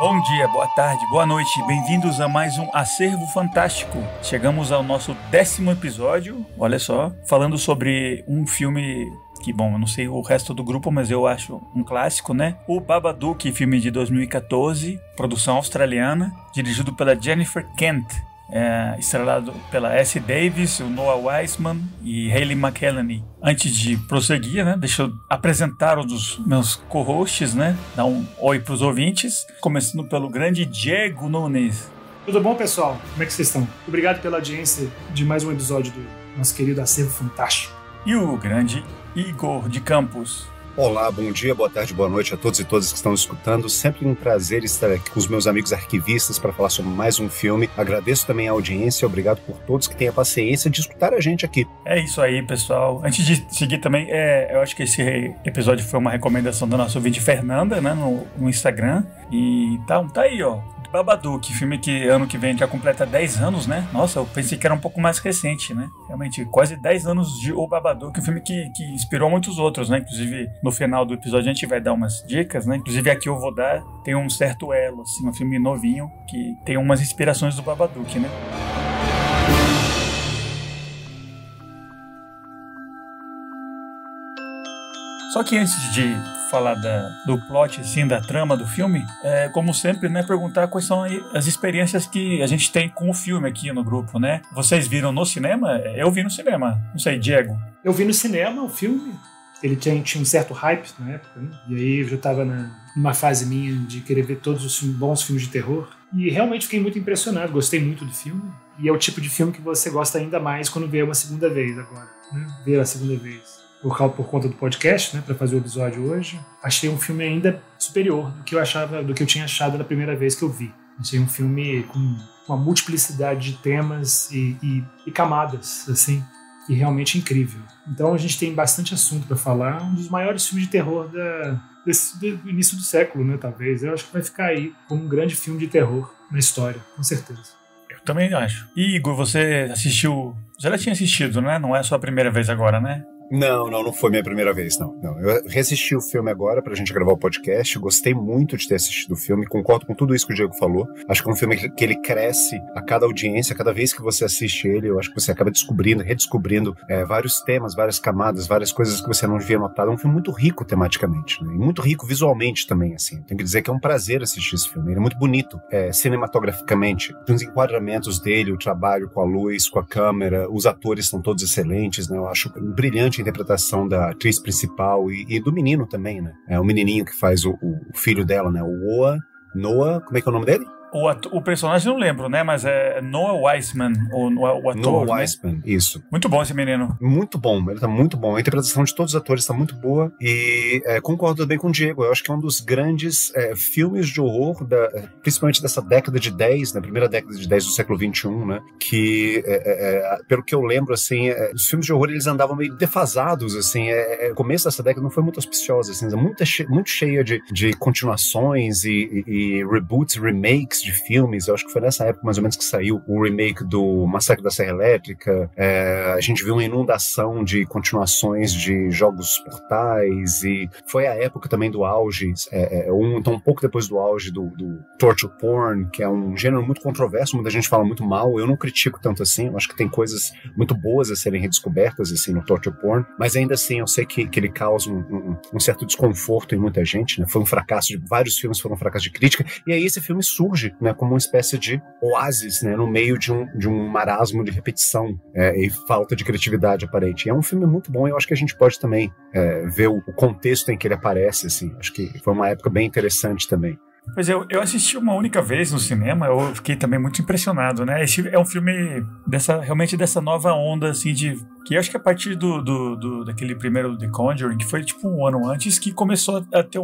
Bom dia, boa tarde, boa noite, bem-vindos a mais um Acervo Fantástico. Chegamos ao nosso 10º episódio, olha só, falando sobre um filme que, bom, eu não sei o resto do grupo, mas eu acho um clássico, né? O Babadook, filme de 2014, produção australiana, dirigido pela Jennifer Kent. Estrelado pela Essie Davis, o Noah Wiseman e Hayley McElhenney. Antes de prosseguir, né, deixa eu apresentar um dos meus co-hosts, né, dar um oi para os ouvintes, começando pelo grande Diego Nunes. Tudo bom, pessoal? Como é que vocês estão? Obrigado pela audiência de mais um episódio do nosso querido Acervo Fantástico. E o grande Igor de Campos. Olá, bom dia, boa tarde, boa noite a todos e todas que estão escutando. Sempre um prazer estar aqui com os meus amigos arquivistas para falar sobre mais um filme. Agradeço também a audiência, obrigado por todos que têm a paciência de escutar a gente aqui. É isso aí, pessoal. Antes de seguir também, eu acho que esse episódio foi uma recomendação da nossa ouvinte Fernanda, né, no Instagram. E tá aí, ó. Babadook, filme que ano que vem já completa 10 anos, né? Nossa, eu pensei que era um pouco mais recente, né? Realmente, quase 10 anos de O Babadook, um filme que inspirou muitos outros, né? Inclusive, no final do episódio a gente vai dar umas dicas, né? Inclusive aqui eu vou dar, tem um certo elo, assim, um filme novinho que tem umas inspirações do Babadook, né? Só que antes de falar do plot, assim, da trama do filme, como sempre, né, perguntar quais são as experiências que a gente tem com o filme aqui no grupo, né? Vocês viram no cinema? Eu vi no cinema. Não sei, Diego. Eu vi no cinema o filme. Ele tinha um certo hype na época, né? E aí eu já estava numa fase minha de querer ver todos os bons filmes de terror. E realmente fiquei muito impressionado, gostei muito do filme. E é o tipo de filme que você gosta ainda mais quando vê uma segunda vez agora, né? Ver a segunda vez. Por conta do podcast, né, para fazer o episódio hoje, achei um filme ainda superior do que eu tinha achado na primeira vez que eu vi. Achei um filme com uma multiplicidade de temas e camadas, assim, e realmente incrível. Então a gente tem bastante assunto para falar. Um dos maiores filmes de terror do início do século, né, talvez. Eu acho que vai ficar aí como um grande filme de terror na história, com certeza. Eu também acho. E Igor, você assistiu... Você já tinha assistido, né? Não é a sua primeira vez agora, né? Não foi minha primeira vez, não. Eu reassisti o filme agora pra gente gravar o podcast, gostei muito de ter assistido o filme, concordo com tudo isso que o Diego falou. Acho que é um filme que ele cresce a cada audiência, a cada vez que você assiste ele, eu acho que você acaba redescobrindo vários temas, várias camadas, várias coisas que você não devia notar. É um filme muito rico tematicamente, né? E muito rico visualmente também, assim. Tenho que dizer que é um prazer assistir esse filme. Ele é muito bonito, cinematograficamente. Os enquadramentos dele, o trabalho com a luz, com a câmera, os atores são todos excelentes, né? Eu acho brilhante a interpretação da atriz principal e do menino também, né? O menininho que faz o filho dela, né? O Noah, como é que é o nome dele? O personagem não lembro, né? Mas é Noah Wiseman, o ator, Noah Wiseman, né? Isso. Muito bom esse menino. Muito bom, ele tá muito bom. A interpretação de todos os atores tá muito boa e concordo bem com o Diego. Eu acho que é um dos grandes filmes de horror, principalmente dessa década de 10, na primeira década de 10 do século XXI, né? Que, pelo que eu lembro, assim, os filmes de horror, eles andavam meio defasados, assim. O começo dessa década não foi muito auspiciosa, assim, muito cheia de continuações e reboots, remakes de filmes. Eu acho que foi nessa época mais ou menos que saiu o remake do Massacre da Serra Elétrica. A gente viu uma inundação de continuações de jogos portais e foi a época também do auge, então um pouco depois do auge do torture porn, que é um gênero muito controverso, muita gente fala muito mal, eu não critico tanto assim, eu acho que tem coisas muito boas a serem redescobertas assim no torture porn, mas ainda assim eu sei que ele causa um certo desconforto em muita gente, né? Foi um fracasso, vários filmes foram um fracasso de crítica, e aí esse filme surge, né, como uma espécie de oásis, né, no meio de um marasmo de repetição e falta de criatividade aparente. E é um filme muito bom e eu acho que a gente pode também ver o contexto em que ele aparece, assim. Acho que foi uma época bem interessante também. Pois eu assisti uma única vez no cinema, eu fiquei também muito impressionado, né? Esse é um filme realmente dessa nova onda, assim, que eu acho que a partir daquele primeiro The Conjuring, que foi tipo um ano antes, que começou a ter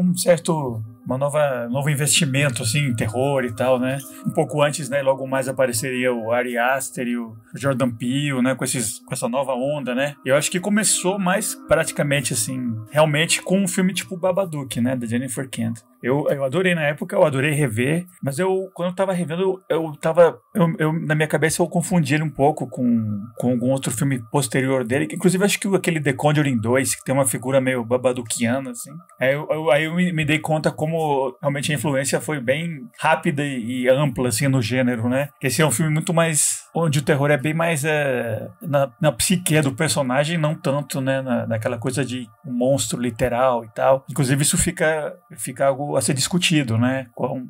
novo investimento, assim, em terror e tal, né? Um pouco antes, né, logo mais apareceria o Ari Aster e o Jordan Peele, né, com essa nova onda, né? Eu acho que começou mais praticamente, assim, realmente com um filme tipo Babadook, né, da Jennifer Kent. Eu adorei na época, eu adorei rever, mas quando eu tava revendo, na minha cabeça eu confundi ele um pouco com algum outro filme posterior dele, que inclusive acho que aquele The Conjuring 2, que tem uma figura meio babaduquiana, assim. Aí eu me dei conta como realmente a influência foi bem rápida e ampla, assim, no gênero, né? Esse é um filme muito mais, onde o terror é bem mais na psique do personagem, não tanto, né, naquela coisa de um monstro literal e tal. Inclusive isso fica algo a ser discutido, né?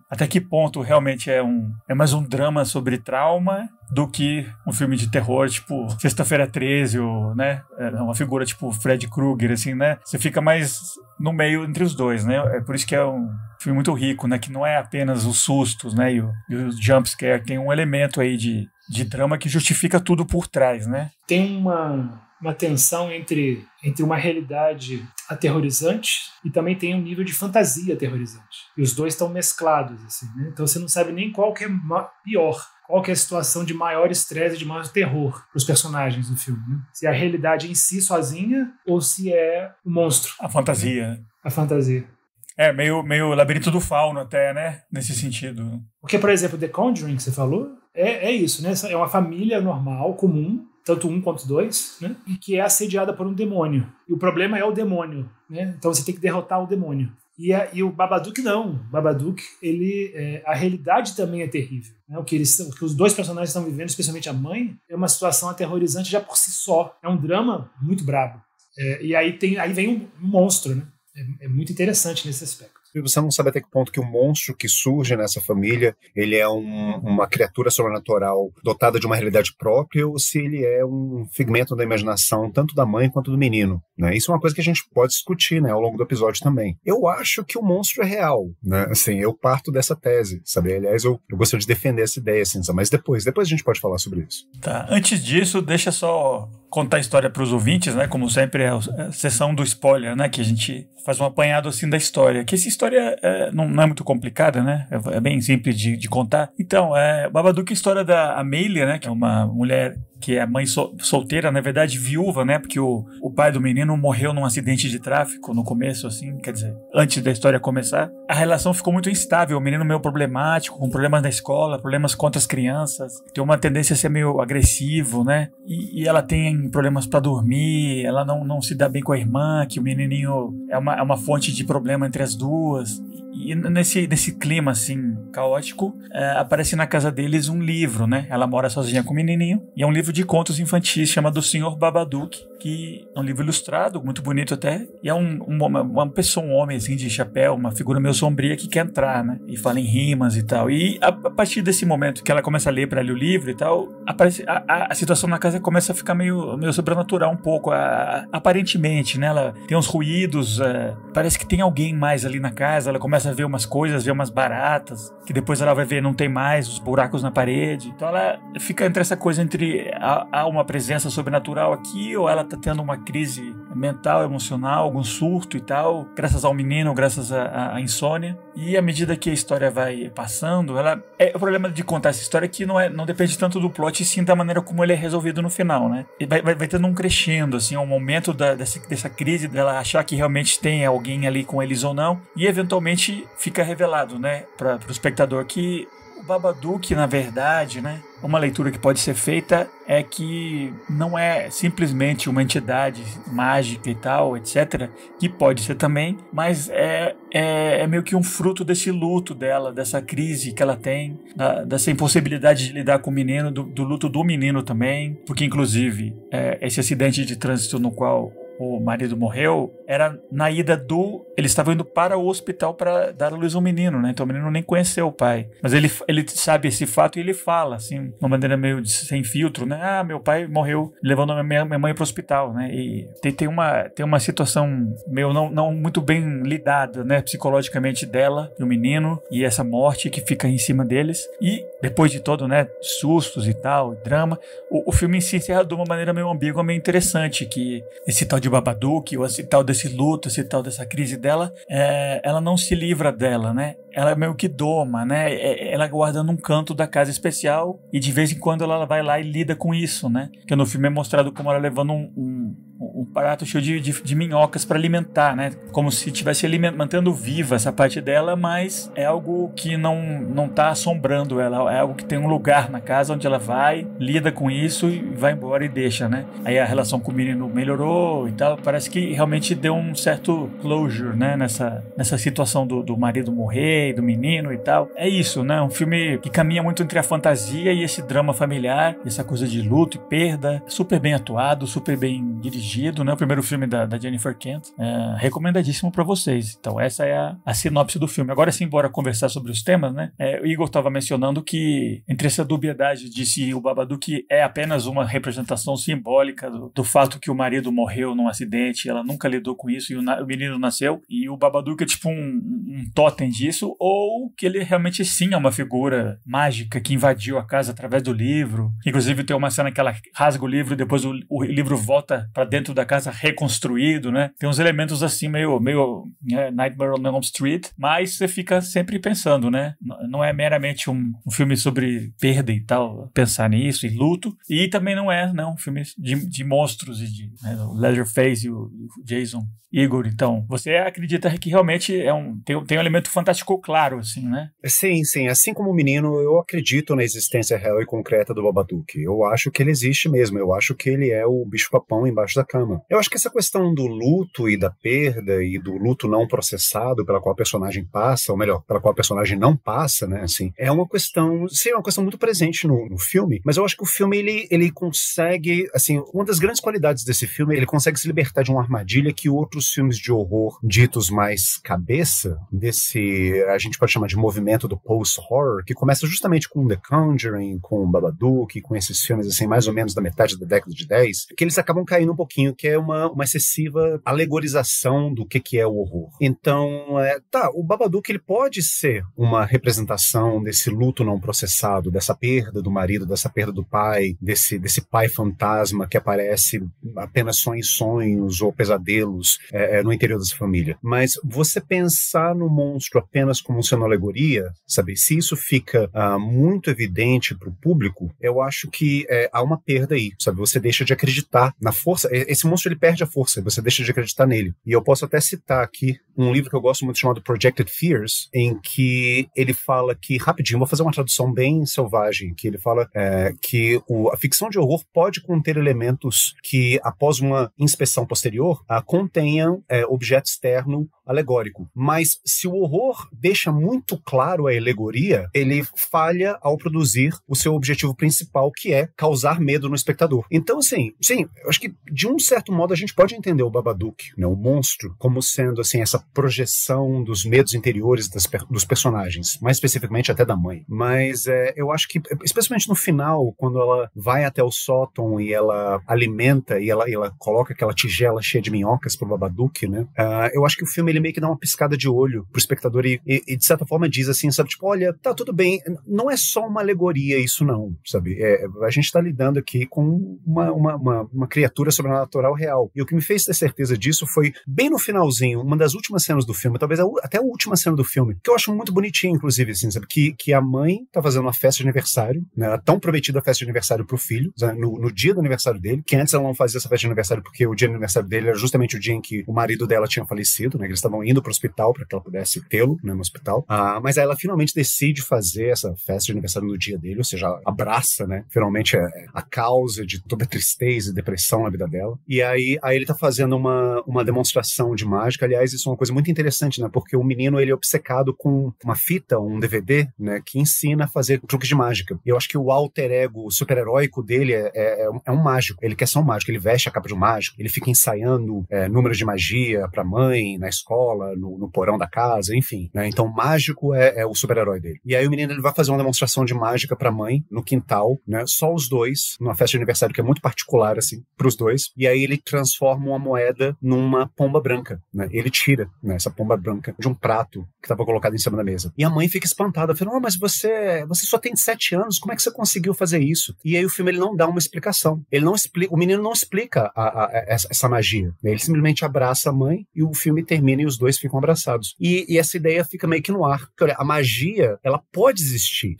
Até que ponto realmente é mais um drama sobre trauma do que um filme de terror, tipo Sexta-feira 13, ou, né? Uma figura tipo Fred Krueger, assim, né? Você fica mais no meio entre os dois, né? É por isso que é um filme muito rico, né? Que não é apenas os sustos, né? E o jumpscare, tem um elemento aí de drama que justifica tudo por trás, né? Tem uma tensão entre uma realidade aterrorizante e também tem um nível de fantasia aterrorizante. E os dois estão mesclados, assim, né? Então você não sabe nem qual que é pior, qual que é a situação de maior estresse e de maior terror para os personagens do filme, né? Se é a realidade em si sozinha ou se é o monstro. A fantasia. A fantasia. É, meio Labirinto do Fauno até, né? Nesse sentido. Porque, por exemplo, The Conjuring, que você falou, é isso, né? É uma família normal, comum, tanto um quanto dois, né? E que é assediada por um demônio. E o problema é o demônio, né? Então você tem que derrotar o demônio. E o Babadook não. O Babadook, a realidade também é terrível, né? O que os dois personagens estão vivendo, especialmente a mãe, é uma situação aterrorizante já por si só. É um drama muito brabo. E aí vem um monstro, né? É muito interessante nesse aspecto. Você não sabe até que ponto que o monstro que surge nessa família, ele é uma criatura sobrenatural dotada de uma realidade própria, ou se ele é um figmento da imaginação tanto da mãe quanto do menino, né? Isso é uma coisa que a gente pode discutir, né, ao longo do episódio também. Eu acho que o monstro é real, né? Assim, eu parto dessa tese, sabe? Aliás, eu gostaria de defender essa ideia, assim, mas depois a gente pode falar sobre isso. Tá, antes disso, deixa só contar a história para os ouvintes, né? Como sempre é a sessão do spoiler, né? Que a gente faz um apanhado assim da história. Que essa história não é muito complicada, né? É bem simples de contar. Então, Babadook é a história da Amelia, né? Que é uma mulher que é mãe solteira, na verdade viúva, né? Porque o pai do menino morreu num acidente de tráfico no começo, assim, quer dizer, antes da história começar. A relação ficou muito instável, o menino meio problemático, com problemas na escola, problemas contra as crianças, tem uma tendência a ser meio agressivo, né? E ela tem problemas pra dormir, ela não se dá bem com a irmã, que o menininho é uma fonte de problema entre as duas. E nesse clima, assim, caótico, aparece na casa deles um livro, né? Ela mora sozinha com o menininho, e é um livro de contos infantis chamado Sr. Babadook, que é um livro ilustrado, muito bonito até, e é uma pessoa, um homem, assim, de chapéu, uma figura meio sombria que quer entrar, né? E fala em rimas e tal. E a partir desse momento que ela começa a ler para ler o livro e tal, a situação na casa começa a ficar meio sobrenatural um pouco, aparentemente, né? Ela tem uns ruídos, parece que tem alguém mais ali na casa, ela começa a ver umas coisas, ver umas baratas, que depois ela vai ver não tem mais, os buracos na parede. Então ela fica entre essa coisa entre há uma presença sobrenatural aqui, ou ela tá tendo uma crise mental, emocional, algum surto e tal, graças ao menino, graças à insônia. E à medida que a história vai passando, o problema de contar essa história é que não depende tanto do plot, e sim da maneira como ele é resolvido no final, né? E vai tendo um crescendo, assim, um momento dessa crise dela achar que realmente tem alguém ali com eles ou não, e eventualmente fica revelado, né, para o espectador que o Babadook, na verdade, né, uma leitura que pode ser feita é que não é simplesmente uma entidade mágica e tal, etc., que pode ser também, mas é meio que um fruto desse luto dela, dessa crise que ela tem, dessa impossibilidade de lidar com o menino, do luto do menino também, porque inclusive esse acidente de trânsito no qual o marido morreu, era na ida eles estavam indo para o hospital para dar à luz ao menino, né? Então o menino nem conheceu o pai. Mas ele sabe esse fato e ele fala, assim, de uma maneira meio sem filtro, né? Ah, meu pai morreu levando a minha mãe para o hospital, né? E tem uma situação meio não muito bem lidada, né? Psicologicamente dela e o menino, e essa morte que fica em cima deles. E depois de todo, né? Sustos e tal, drama, o filme se encerra de uma maneira meio ambígua, meio interessante, que esse tal de Babadook, ou esse tal desse luto, esse tal dessa crise dela, ela não se livra dela, né? Ela meio que doma, né? Ela guarda num canto da casa especial, e de vez em quando ela vai lá e lida com isso, né? Que no filme é mostrado como ela levando um um prato cheio de minhocas para alimentar, né? Como se estivesse mantendo viva essa parte dela, mas é algo que não tá assombrando ela, é algo que tem um lugar na casa onde ela vai, lida com isso e vai embora e deixa, né? Aí a relação com o menino melhorou e tal, parece que realmente deu um certo closure, né? Nessa situação do marido morrer, do menino e tal. É isso, né? Um filme que caminha muito entre a fantasia e esse drama familiar, essa coisa de luto e perda, super bem atuado, super bem dirigido, né? O primeiro filme da Jennifer Kent, recomendadíssimo pra vocês. Então essa é a sinopse do filme. Agora sim, bora conversar sobre os temas, né? O Igor estava mencionando que entre essa dubiedade de se o Babadook é apenas uma representação simbólica do fato que o marido morreu num acidente, ela nunca lidou com isso e o menino nasceu, e o Babadook é tipo um totem disso, ou que ele realmente sim é uma figura mágica que invadiu a casa através do livro. Inclusive tem uma cena que ela rasga o livro e depois o livro volta pra dentro da casa reconstruído, né? Tem uns elementos assim meio Nightmare on Elm Street, mas você fica sempre pensando, né? Não é meramente um filme sobre perda e tal, pensar nisso e luto, e também não é um filme de monstros e de o Leatherface e o Jason. Igor, então, você acredita que realmente tem um elemento fantástico claro, assim, né? Sim, sim. Assim como o menino, eu acredito na existência real e concreta do Babadook. Eu acho que ele existe mesmo. Eu acho que ele é o bicho-papão embaixo da cama. Eu acho que essa questão do luto e da perda e do luto não processado pela qual a personagem passa, ou melhor, pela qual a personagem não passa, né, assim, é uma questão muito presente no filme, mas eu acho que o filme, ele consegue, assim, uma das grandes qualidades desse filme, ele consegue se libertar de uma armadilha que outros filmes de horror ditos mais cabeça, a gente pode chamar de movimento do post-horror, que começa justamente com The Conjuring, com o Babadook, com esses filmes, assim, mais ou menos da metade da década de 10, que eles acabam caindo um pouquinho, que é uma excessiva alegorização do que é o horror. Então, o Babadook, ele pode ser uma representação desse luto não processado, dessa perda do marido, dessa perda do pai, desse pai fantasma que aparece apenas só em sonhos ou pesadelos no interior dessa família. Mas você pensar no monstro apenas como sendo alegoria, sabe? Se isso fica muito evidente para o público, eu acho que há uma perda aí, sabe? Você deixa de acreditar na força. Esse monstro, ele perde a força, você deixa de acreditar nele. E eu posso até citar aqui um livro que eu gosto muito chamado Projected Fears, em que ele fala que, rapidinho, vou fazer uma tradução bem selvagem, que ele fala que a ficção de horror pode conter elementos que, após uma inspeção posterior, contenham objeto externo alegórico. Mas se o horror deixa muito claro a alegoria, ele falha ao produzir o seu objetivo principal, que é causar medo no espectador. Então, assim, sim, eu acho que de um certo modo a gente pode entender o Babadook, né, o monstro, como sendo assim essa projeção dos medos interiores dos personagens, mais especificamente até da mãe. Mas eu acho que, especialmente no final, quando ela vai até o sótão e ela alimenta e ela coloca aquela tigela cheia de minhocas pro Babadook, né? Eu acho que o filme, ele meio que dá uma piscada de olho pro espectador e de certa forma diz assim, sabe, tipo, olha, tá tudo bem, não é só uma alegoria isso não, sabe? A gente tá lidando aqui com uma criatura sobrenatural real. E o que me fez ter certeza disso foi bem no finalzinho, uma das últimas cenas do filme, talvez até a última cena do filme, que eu acho muito bonitinho, inclusive, assim, sabe? Que a mãe tá fazendo uma festa de aniversário, né? A tão prometida festa de aniversário pro filho, no dia do aniversário dele, que antes ela não fazia essa festa de aniversário porque o dia do aniversário dele era justamente o dia em que o marido dela tinha falecido, né? Eles estavam indo pro hospital para que ela pudesse tê-lo, né, no hospital. Mas aí ela finalmente decide fazer essa festa de aniversário no dia dele, ou seja, abraça, né, finalmente a causa de toda a tristeza e depressão na vida dela. E aí ele tá fazendo uma demonstração de mágica. Aliás, isso é uma coisa muito interessante, né, porque o menino, ele é obcecado com uma fita, um DVD, né, que ensina a fazer truques de mágica. E eu acho que o alter ego super-heróico dele é um mágico. Ele quer ser um mágico, ele veste a capa de um mágico, ele fica ensaiando números de magia pra mãe, na escola, no porão da casa, enfim, né? Então, mágico é o super-herói dele. E aí o menino, ele vai fazer uma demonstração de mágica pra mãe, no quintal, né? Só os dois, numa festa de aniversário que é muito particular, assim, pros dois. E aí ele transforma uma moeda numa pomba branca, né? Ele tira, né, essa pomba branca de um prato que estava colocado em cima da mesa. E a mãe fica espantada, fala, mas você só tem 7 anos, como é que você conseguiu fazer isso? E aí o filme, ele não dá uma explicação. Ele não explica, o menino não explica essa magia, né? Ele simplesmente abraça a mãe e o filme termina e os dois ficam abraçados. E essa ideia fica meio que no ar. Porque, olha, a magia, ela pode existir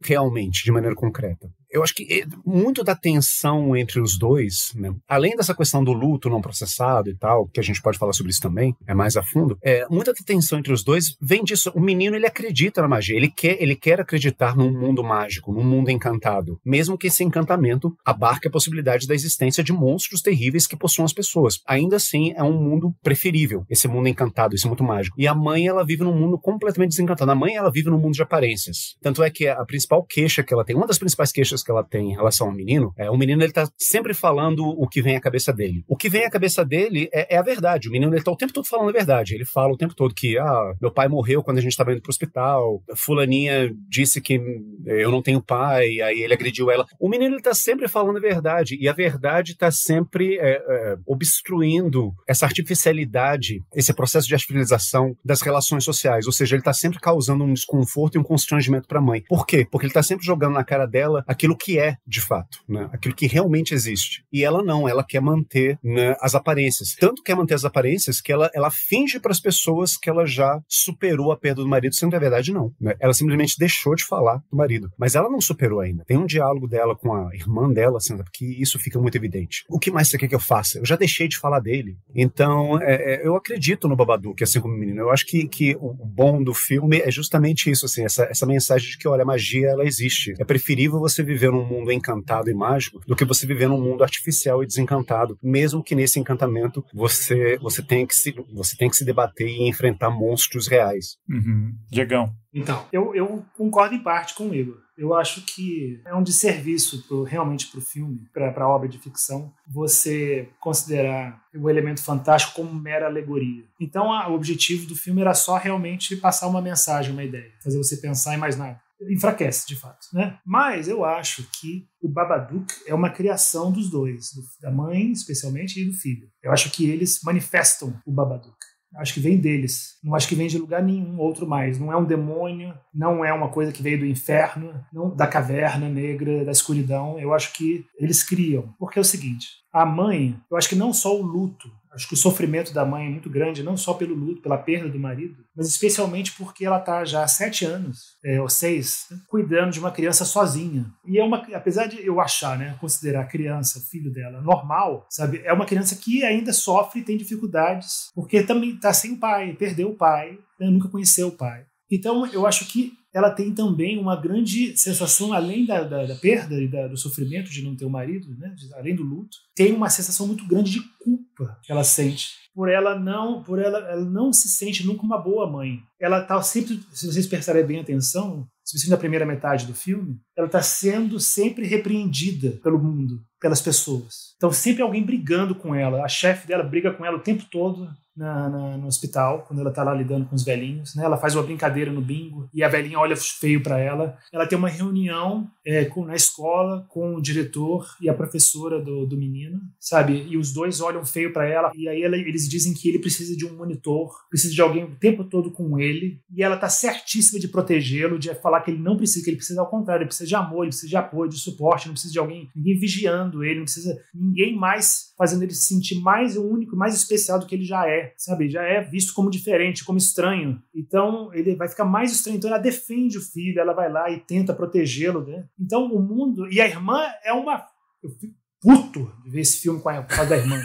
realmente, de maneira concreta. eu acho que muito da tensão entre os dois, né, além dessa questão do luto não processado e tal, que a gente pode falar sobre isso também, mais a fundo, muita da tensão entre os dois vem disso. O menino, ele acredita na magia, ele quer acreditar num mundo mágico, num mundo encantado, mesmo que esse encantamento abarque a possibilidade da existência de monstros terríveis que possuam as pessoas. Ainda assim, é um mundo preferível, esse mundo encantado, esse mundo mágico. E a mãe, ela vive num mundo completamente desencantado. A mãe, ela vive num mundo de aparências. Tanto é que a principal queixa que ela tem, uma das principais queixas que ela tem em relação ao menino, o menino, ele tá sempre falando o que vem à cabeça dele. O que vem à cabeça dele é a verdade. O menino, ele tá o tempo todo falando a verdade. Ele fala o tempo todo que, meu pai morreu quando a gente estava indo pro hospital, fulaninha disse que eu não tenho pai, aí ele agrediu ela. O menino, ele tá sempre falando a verdade, e a verdade tá sempre obstruindo essa artificialidade, esse processo de artificialização das relações sociais, ou seja, ele tá sempre causando um desconforto e um constrangimento pra mãe. Por quê? Porque ele tá sempre jogando na cara dela aquilo que é, de fato, né? Aquilo que realmente existe. E ela não, ela quer manter, né, as aparências. Tanto quer manter as aparências que ela finge para as pessoas que ela já superou a perda do marido, sendo que na verdade não, né? Ela simplesmente deixou de falar do marido. Mas ela não superou ainda. Tem um diálogo dela com a irmã dela, assim, que isso fica muito evidente. O que mais você quer que eu faça? Eu já deixei de falar dele. Então, eu acredito no Babadook, assim como o menino. Eu acho que o bom do filme é justamente isso, assim, essa mensagem de que, olha, a magia, ela existe. É preferível você viver num mundo encantado e mágico do que você viver num mundo artificial e desencantado, mesmo que nesse encantamento você tenha que se debater e enfrentar monstros reais. Diegão. Então, eu concordo em parte com o Igor. Eu acho que é um desserviço realmente para o filme, para a obra de ficção, você considerar o elemento fantástico como mera alegoria. Então, o objetivo do filme era só realmente passar uma mensagem, uma ideia, fazer você pensar em mais nada. Enfraquece, de fato, né? Mas eu acho que o Babadook é uma criação dos dois, da mãe, especialmente, e do filho. Eu acho que eles manifestam o Babadook. Acho que vem deles. Não acho que vem de lugar nenhum outro mais. Não é um demônio, não é uma coisa que veio do inferno, não da caverna negra, da escuridão. Eu acho que eles criam. Porque é o seguinte, a mãe, eu acho que não só o luto, acho que o sofrimento da mãe é muito grande, não só pelo luto, pela perda do marido, mas especialmente porque ela está já há 7 anos, ou 6, cuidando de uma criança sozinha. E apesar de eu achar, né, considerar a criança, o filho dela, normal, sabe, é uma criança que ainda sofre e tem dificuldades, porque também está sem o pai, perdeu o pai, né, nunca conheceu o pai. Então eu acho que ela tem também uma grande sensação, além da perda e do sofrimento de não ter o marido, né, além do luto, tem uma sensação muito grande de culpa que ela sente. Ela não se sente nunca uma boa mãe. Ela está sempre, se vocês prestarem bem atenção, especialmente na primeira metade do filme, ela está sendo sempre repreendida pelo mundo, pelas pessoas. Então sempre alguém brigando com ela. A chefe dela briga com ela o tempo todo no hospital, quando ela está lá lidando com os velhinhos, né? Ela faz uma brincadeira no bingo e a velhinha olha feio para ela. Ela tem uma reunião na escola com o diretor e a professora do menino, sabe? E os dois olham feio para ela e aí eles dizem que ele precisa de um monitor, precisa de alguém o tempo todo com ele, e ela tá certíssima de protegê-lo, de falar que ele não precisa, que ele precisa ao contrário, ele precisa de amor, ele precisa de apoio, de suporte, não precisa de ninguém vigiando ele, não precisa ninguém mais fazendo ele se sentir mais único, mais especial do que ele já é, sabe? Já é visto como diferente, como estranho. Então ele vai ficar mais estranho. Então ela defende o filho, ela vai lá e tenta protegê-lo, né? Então o mundo... E a irmã é uma... Eu fico puto de ver esse filme com a da irmã.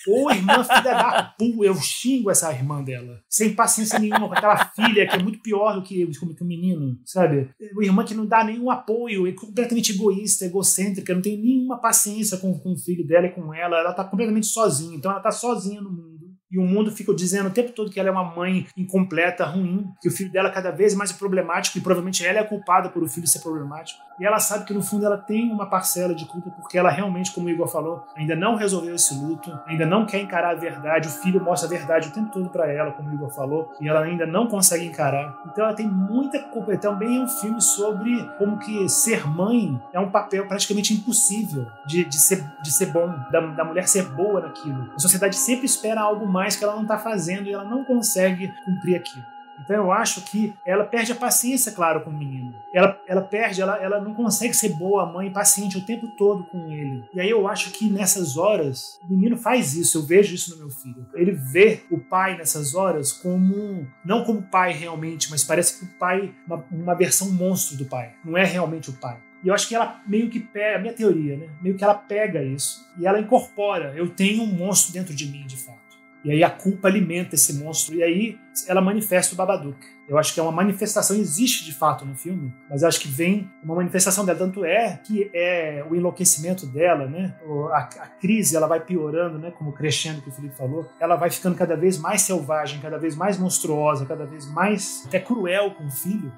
Ô, irmã filha da puta, eu xingo essa irmã dela. Sem paciência nenhuma, com aquela filha que é muito pior do que o menino, sabe? Uma irmã que não dá nenhum apoio, é completamente egoísta, egocêntrica, não tem nenhuma paciência com o filho dela e com ela tá completamente sozinha. Então ela tá sozinha no mundo. E o mundo fica dizendo o tempo todo que ela é uma mãe incompleta, ruim, que o filho dela é cada vez mais problemático e provavelmente ela é a culpada por o filho ser problemático. E ela sabe que no fundo ela tem uma parcela de culpa porque ela realmente, como o Igor falou, ainda não resolveu esse luto, ainda não quer encarar a verdade. O filho mostra a verdade o tempo todo para ela, como o Igor falou, e ela ainda não consegue encarar. Então ela tem muita culpa. Também é um filme sobre como que ser mãe é um papel praticamente impossível de ser bom, da mulher ser boa naquilo. A sociedade sempre espera algo mais que ela não está fazendo e ela não consegue cumprir aquilo. Então eu acho que ela perde a paciência, claro, com o menino. Ela não consegue ser boa mãe, paciente o tempo todo com ele. E aí eu acho que nessas horas, o menino faz isso, eu vejo isso no meu filho. Ele vê o pai nessas horas não como pai realmente, mas parece que o pai, uma versão monstro do pai. Não é realmente o pai. E eu acho que ela meio que pega, a minha teoria, né? Meio que ela pega isso e ela incorpora. Eu tenho um monstro dentro de mim, de fato. E aí a culpa alimenta esse monstro. E aí ela manifesta o Babadook. Eu acho que é uma manifestação, existe de fato no filme, mas eu acho que vem uma manifestação dela. Tanto é que é o enlouquecimento dela, né? A crise, ela vai piorando, né? Como o crescendo que o Felipe falou. Ela vai ficando cada vez mais selvagem, cada vez mais monstruosa, cada vez mais até cruel com o filho.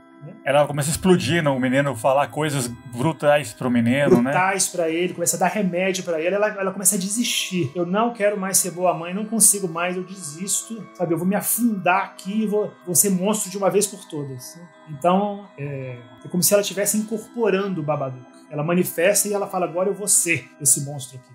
Ela começa a explodir no menino, falar coisas brutais pro menino, brutais pra ele, começa a dar remédio pra ele, ela começa a desistir. Eu não quero mais ser boa mãe, não consigo mais, eu desisto, sabe? Eu vou me afundar aqui e vou ser monstro de uma vez por todas. Então, é como se ela estivesse incorporando o Babadook. Ela manifesta e ela fala, agora eu vou ser esse monstro aqui.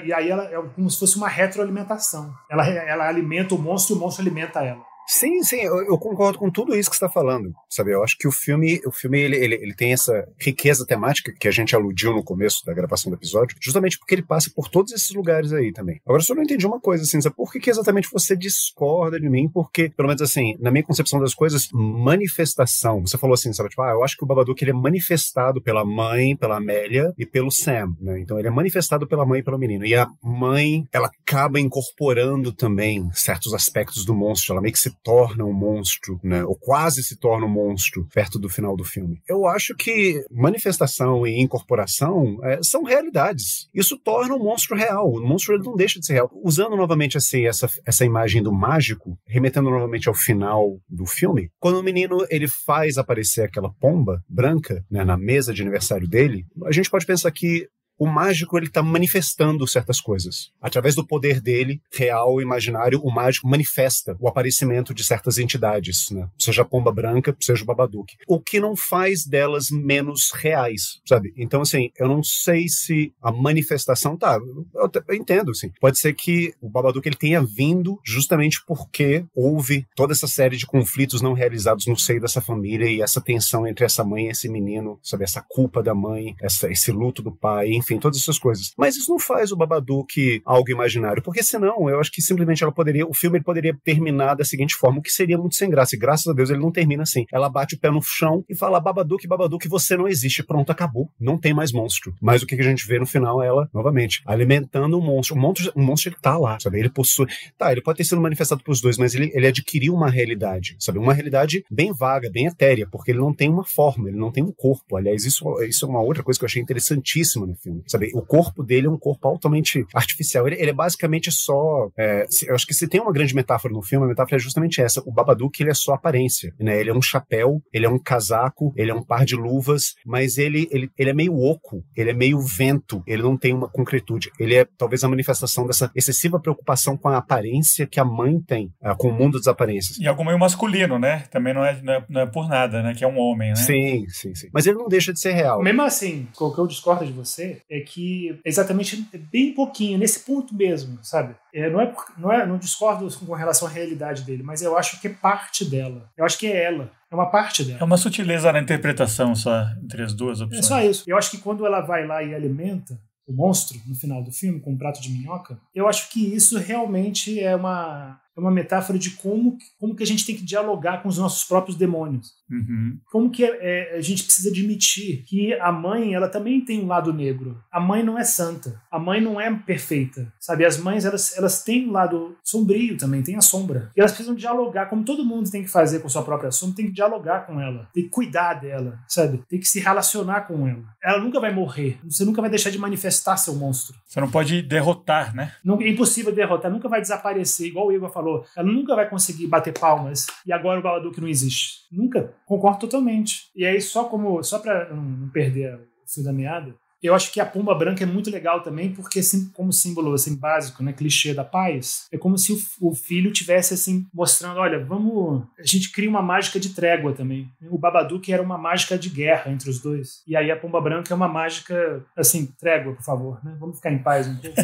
E aí ela é como se fosse uma retroalimentação. Ela alimenta o monstro e o monstro alimenta ela. Sim, eu concordo com tudo isso que você está falando, sabe? Eu acho que o filme ele tem essa riqueza temática que a gente aludiu no começo da gravação do episódio, justamente porque ele passa por todos esses lugares aí também. Agora, eu só não entendi uma coisa, assim, sabe? Por que exatamente você discorda de mim? Porque, pelo menos assim, na minha concepção das coisas, manifestação, você falou assim, sabe? Tipo, eu acho que o Babadook ele é manifestado pela mãe, pela Amélia e pelo Sam, né? Então ele é manifestado pela mãe e pelo menino. E a mãe, ela acaba incorporando também certos aspectos do monstro, ela meio que se torna um monstro, né? Ou quase se torna um monstro perto do final do filme. Eu acho que manifestação e incorporação são realidades. Isso torna um monstro real. O monstro ele não deixa de ser real. Usando novamente assim, essa imagem do mágico, remetendo novamente ao final do filme, quando o menino ele faz aparecer aquela pomba branca, né, na mesa de aniversário dele, a gente pode pensar que o mágico ele está manifestando certas coisas. Através do poder dele, real, imaginário, o mágico manifesta o aparecimento de certas entidades, né? Seja a pomba branca, seja o Babadook. O que não faz delas menos reais, sabe? Então, assim, eu não sei se a manifestação eu entendo, assim. Pode ser que o Babadook ele tenha vindo justamente porque houve toda essa série de conflitos não realizados no seio dessa família e essa tensão entre essa mãe e esse menino, sabe? Essa culpa da mãe, esse luto do pai, enfim, todas essas coisas. Mas isso não faz o Babadook algo imaginário, porque senão eu acho que simplesmente o filme poderia terminar da seguinte forma, o que seria muito sem graça, e graças a Deus ele não termina assim. Ela bate o pé no chão e fala, Babadook, você não existe, pronto, acabou, não tem mais monstro. Mas o que a gente vê no final é ela, novamente, alimentando o monstro. O monstro ele tá lá, sabe? Ele possui, ele pode ter sido manifestado pelos dois, mas ele adquiriu uma realidade, sabe? Uma realidade bem vaga, bem etérea, porque ele não tem uma forma, ele não tem um corpo. Aliás, isso é uma outra coisa que eu achei interessantíssima no filme. Sabe, o corpo dele é um corpo altamente artificial. Ele é basicamente só... eu acho que se tem uma grande metáfora no filme, a metáfora é justamente essa. O Babadook, ele é só aparência, né? Ele é um chapéu, ele é um casaco, ele é um par de luvas, mas ele é meio oco, ele é meio vento, ele não tem uma concretude. Ele é talvez a manifestação dessa excessiva preocupação com a aparência que a mãe tem, com o mundo das aparências. E algo meio masculino, né? Também não é por nada, né? Que é um homem, né? Sim. Mas ele não deixa de ser real. Mesmo assim, o que eu discordo de você é que exatamente bem pouquinho, nesse ponto mesmo, sabe? Não discordo com relação à realidade dele, mas eu acho que é parte dela. Eu acho que é ela. É uma parte dela. É uma sutileza na interpretação só entre as duas opções. É só isso. Eu acho que quando ela vai lá e alimenta o monstro no final do filme com um prato de minhoca, eu acho que isso realmente é uma metáfora de como que a gente tem que dialogar com os nossos próprios demônios. Uhum. Como que a gente precisa admitir que a mãe, ela também tem um lado negro. A mãe não é santa. A mãe não é perfeita. Sabe? As mães, elas têm um lado sombrio também, tem a sombra. E elas precisam dialogar, como todo mundo tem que fazer com sua própria sombra, tem que dialogar com ela. Tem que cuidar dela, sabe? Tem que se relacionar com ela. Ela nunca vai morrer. Você nunca vai deixar de manifestar seu monstro. Você não pode derrotar, né? É impossível derrotar. Nunca vai desaparecer, igual o Igor falou. Ela nunca vai conseguir bater palmas e agora o Babadook não existe. Nunca. Concordo totalmente. E aí, só pra não perder o fio da meada, eu acho que a pomba branca é muito legal também, porque como símbolo assim, básico, né, clichê da paz, é como se o filho tivesse assim, mostrando, olha, a gente cria uma mágica de trégua também. O Babadook era uma mágica de guerra entre os dois. E aí a pomba branca é uma mágica, assim, trégua, por favor, né? Vamos ficar em paz um pouco.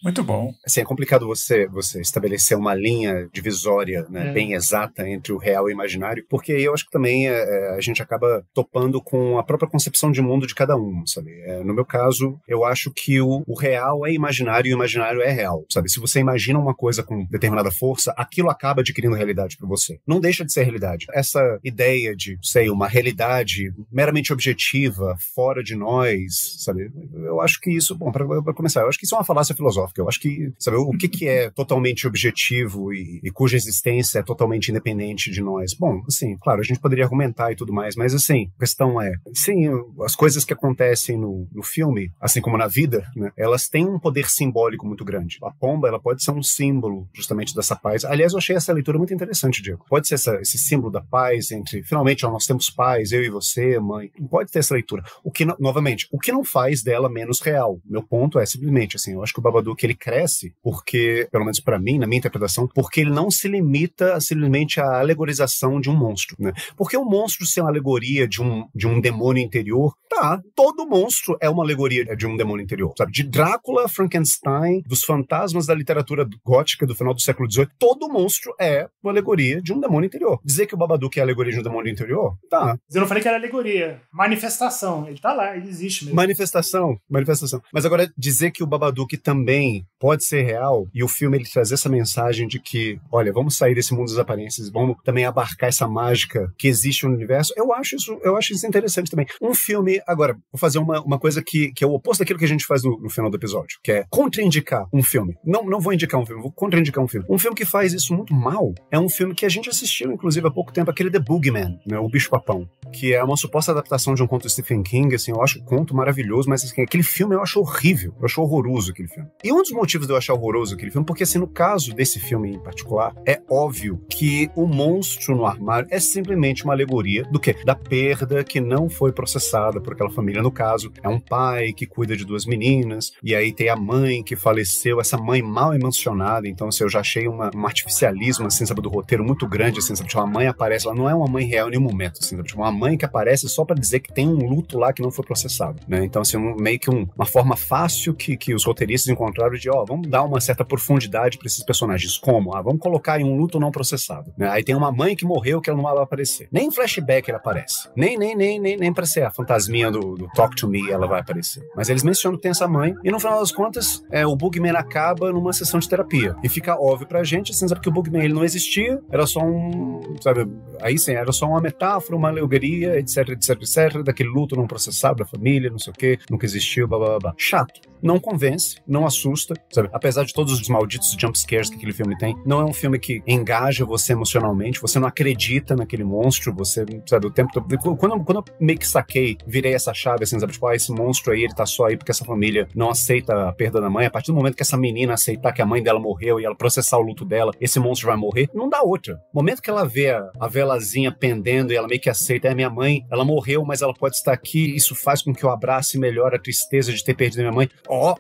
Muito bom. Assim, é complicado você estabelecer uma linha divisória, né, bem exata entre o real e o imaginário, porque aí eu acho que também a gente acaba topando com a própria concepção de mundo de cada um, sabe? No meu caso, eu acho que o real é imaginário e o imaginário é real, sabe? Se você imagina uma coisa com determinada força, aquilo acaba adquirindo realidade para você. Não deixa de ser realidade. Essa ideia de, sei, uma realidade meramente objetiva, fora de nós, sabe? Eu acho que isso, bom, para começar, eu acho que isso é uma falácia filosófica. Eu acho que, sabe, o que é totalmente objetivo e cuja existência é totalmente independente de nós? Bom, assim, claro, a gente poderia argumentar e tudo mais, mas assim, a questão é, sim, as coisas que acontecem no filme, assim como na vida, né, elas têm um poder simbólico muito grande. A pomba, ela pode ser um símbolo justamente dessa paz. Aliás, eu achei essa leitura muito interessante, Diego. Pode ser esse símbolo da paz entre, finalmente, ó, nós temos paz, eu e você, mãe. Pode ter essa leitura. O que, novamente, o que não faz dela menos real. Meu ponto é simplesmente, assim, eu acho que o Babadook, ele cresce porque, pelo menos pra mim, na minha interpretação, porque ele não se limita simplesmente à alegorização de um monstro, né? Porque o monstro ser uma alegoria de um demônio interior, tá, todo monstro é uma alegoria de um demônio interior, sabe? De Drácula, Frankenstein, dos fantasmas da literatura gótica do final do século XVIII, todo monstro é uma alegoria de um demônio interior. Dizer que o Babadook é a alegoria de um demônio interior, tá. Eu não falei que era alegoria, manifestação, ele tá lá, ele existe mesmo. Manifestação. Mas agora, dizer que o Babadook também pode ser real, e o filme ele traz essa mensagem de que, olha, vamos sair desse mundo das aparências, vamos também abarcar essa mágica que existe no universo, eu acho isso interessante também. Um filme, agora, vou fazer uma coisa que é o oposto daquilo que a gente faz no final do episódio, que é contraindicar um filme. Não vou indicar um filme, vou contraindicar um filme. Um filme que faz isso muito mal é um filme que a gente assistiu, inclusive, há pouco tempo, aquele The Boogeyman, né, o Bicho-Papão, que é uma suposta adaptação de um conto do Stephen King, assim, eu acho um conto maravilhoso, mas assim, aquele filme eu acho horrível, eu acho horroroso aquele filme. E um dos motivos de eu achar horroroso aquele filme, porque assim, no caso desse filme em particular, é óbvio que o monstro no armário é simplesmente uma alegoria do quê? Da perda que não foi processada por aquela família. No caso, é um pai que cuida de duas meninas, e aí tem a mãe que faleceu, essa mãe mal emocionada, então assim, eu já achei um artificialismo, assim, sabe, do roteiro muito grande, assim, sabe, tipo, a mãe aparece, ela não é uma mãe real em nenhum momento, assim, sabe, tipo, uma mãe que aparece só pra dizer que tem um luto lá que não foi processado, né, então assim, meio que uma forma fácil que os roteiristas encontraram de, vamos dar uma certa profundidade pra esses personagens, como? Vamos colocar em um luto não processado, né, aí tem uma mãe que morreu que ela não vai aparecer, nem em flashback ela aparece, nem pra ser a fantasminha do Talk to Me ela vai aparecer, mas eles mencionam que tem essa mãe, e no final das contas, o Boogeyman acaba numa sessão de terapia, e fica óbvio pra gente, assim, sabe, que o Boogeyman ele não existia, era só sabe, aí sim, era só uma metáfora, uma alegoria, etc, daquele luto não processado da família, não sei o que, nunca existiu, blá, blá, blá, blá. Chato. Não convence, não assusta, sabe? Apesar de todos os malditos jumpscares que aquele filme tem, não é um filme que engaja você emocionalmente, você não acredita naquele monstro, você, sabe, o tempo todo... Quando eu meio que saquei, virei essa chave, assim, sabe, tipo, esse monstro aí, ele tá só aí porque essa família não aceita a perda da mãe, a partir do momento que essa menina aceitar que a mãe dela morreu e ela processar o luto dela, esse monstro vai morrer, não dá outra. No momento que ela vê a velazinha pendendo e ela meio que aceita, minha mãe, ela morreu, mas ela pode estar aqui, isso faz com que eu abrace melhor a tristeza de ter perdido a minha mãe.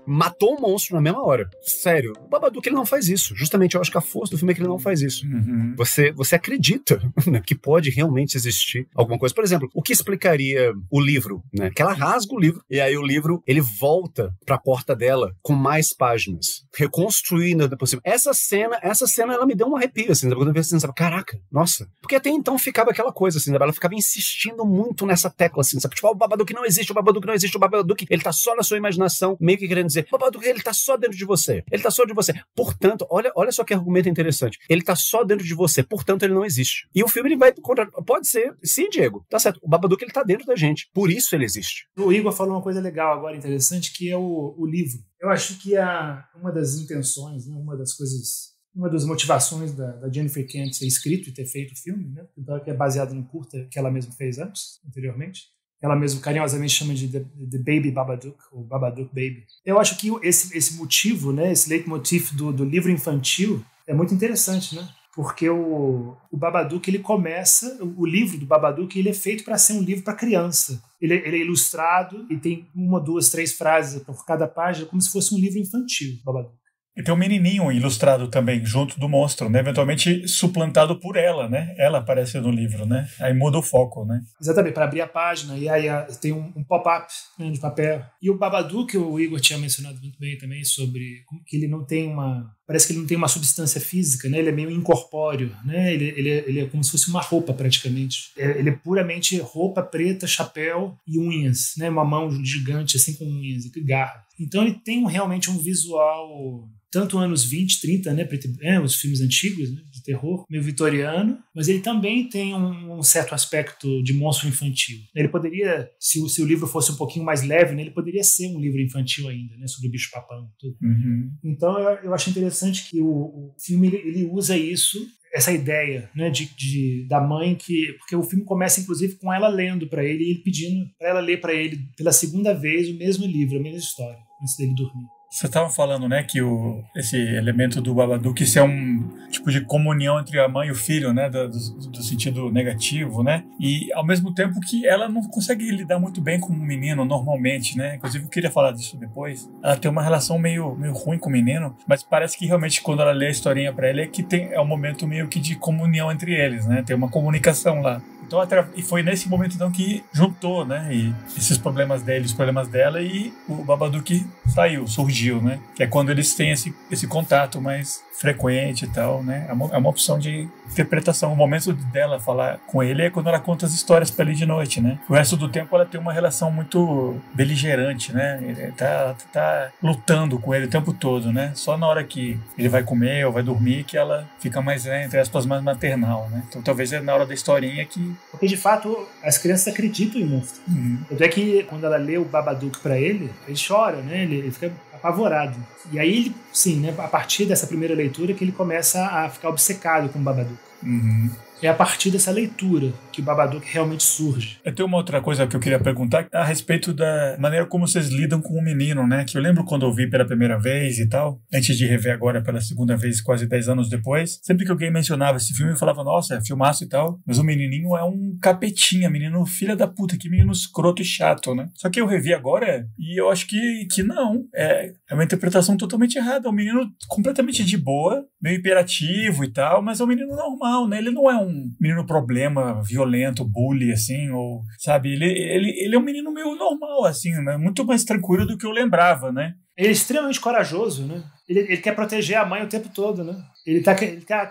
Matou um monstro na mesma hora. Sério, o Babadook ele não faz isso. Justamente eu acho que a força do filme é que ele não faz isso. Uhum. Você acredita, né, que pode realmente existir alguma coisa. Por exemplo, o que explicaria o livro, né? Que ela rasga o livro e aí o livro ele volta pra porta dela com mais páginas, reconstruindo depois. Essa cena ela me deu um arrepio, assim, quando eu vi assim, sabe? Caraca, nossa. Porque até então ficava aquela coisa, assim, ela ficava insistindo muito nessa tecla, assim, sabe? Tipo, o Babadook não existe, o Babadook não existe, o Babadook, ele tá só na sua imaginação, meio que querendo dizer, o Babadook, ele tá só dentro de você. Ele tá só de você. Portanto, olha só que argumento interessante. Ele tá só dentro de você, portanto, ele não existe. E o filme, ele vai encontrar, pode ser, sim, Diego, tá certo. O Babadook, ele tá dentro da gente. Por isso ele existe. O Igor falou uma coisa legal agora, interessante, que é o livro. Eu acho que uma das intenções, né, uma das motivações da Jennifer Kent ter escrito e ter feito o filme, né, então, que é baseado no curta que ela mesma fez anteriormente, ela mesma carinhosamente chama de The Baby Babadook, ou Babadook Baby. Eu acho que esse motivo, né, esse leitmotiv do livro infantil é muito interessante, né? Porque o Babadook, ele começa, o livro do Babadook, ele é feito para ser um livro para criança. Ele é ilustrado e tem 1, 2, 3 frases por cada página, como se fosse um livro infantil, Babadook. E tem um menininho ilustrado também, junto do monstro, né? Eventualmente suplantado por ela, né? Ela aparece no livro, né? Aí muda o foco, né? Exatamente, para abrir a página. E aí tem um pop-up, né, de papel. E o Babadook, o Igor tinha mencionado muito bem também, sobre que ele não tem parece que ele não tem uma substância física, né? Ele é meio incorpóreo, né? Ele é como se fosse uma roupa, praticamente. Ele é puramente roupa preta, chapéu e unhas, né? Uma mão gigante, assim, com unhas e garra. Então ele tem realmente um visual, tanto anos 20, 30, né, os filmes antigos, né, de terror, meio vitoriano, mas ele também tem um certo aspecto de monstro infantil. Ele poderia, se o livro fosse um pouquinho mais leve, né, ele poderia ser um livro infantil ainda, né, sobre o bicho-papão. Tudo. Uhum. Então eu achei interessante que o filme ele usa isso, essa ideia, né, da mãe, porque o filme começa inclusive com ela lendo para ele e ele pedindo para ela ler para ele pela segunda vez o mesmo livro, a mesma história, antes dele dormir. Você estava falando, né, que esse elemento do Babadook, isso é um tipo de comunhão entre a mãe e o filho, né, do sentido negativo, né, e ao mesmo tempo que ela não consegue lidar muito bem com o menino normalmente, né, inclusive eu queria falar disso depois. Ela tem uma relação meio ruim com o menino, mas parece que realmente quando ela lê a historinha para ele é um momento meio que de comunhão entre eles, né, tem uma comunicação lá. Então, e foi nesse momento então que juntou, né, e esses problemas dele, os problemas dela, e o Babadook surgiu, né, que é quando eles têm esse contato mais frequente e tal, né, é uma opção de interpretação. O momento dela falar com ele é quando ela conta as histórias para ele de noite, né, o resto do tempo ela tem uma relação muito beligerante, né, ele tá lutando com ele o tempo todo, né, só na hora que ele vai comer ou vai dormir que ela fica mais, né, entre aspas, mais maternal, né, então talvez é na hora da historinha que... Porque, de fato, as crianças acreditam em monstros. Tanto é que, quando ela lê o Babadook pra ele chora, né? Ele fica apavorado. E aí, ele, sim, né? A partir dessa primeira leitura que ele começa a ficar obcecado com o Babadook. Uhum. É a partir dessa leitura que o Babadook realmente surge. Eu tenho uma outra coisa que eu queria perguntar a respeito da maneira como vocês lidam com o menino, né? Que eu lembro quando eu vi pela primeira vez e tal, antes de rever agora pela segunda vez, quase 10 anos depois, sempre que alguém mencionava esse filme, eu falava, nossa, é filmaço e tal, mas o menininho é um capetinha, menino filha da puta, que menino escroto e chato, né? Só que eu revi agora e eu acho que não, é uma interpretação totalmente errada, é um menino completamente de boa, meio hiperativo e tal, mas é um menino normal, né? Ele não é um menino problema, violento, bully, assim, ou, sabe, ele é um menino meio normal, assim, né? Muito mais tranquilo do que eu lembrava, né? Ele é extremamente corajoso, né? Ele quer proteger a mãe o tempo todo, né? Ele tá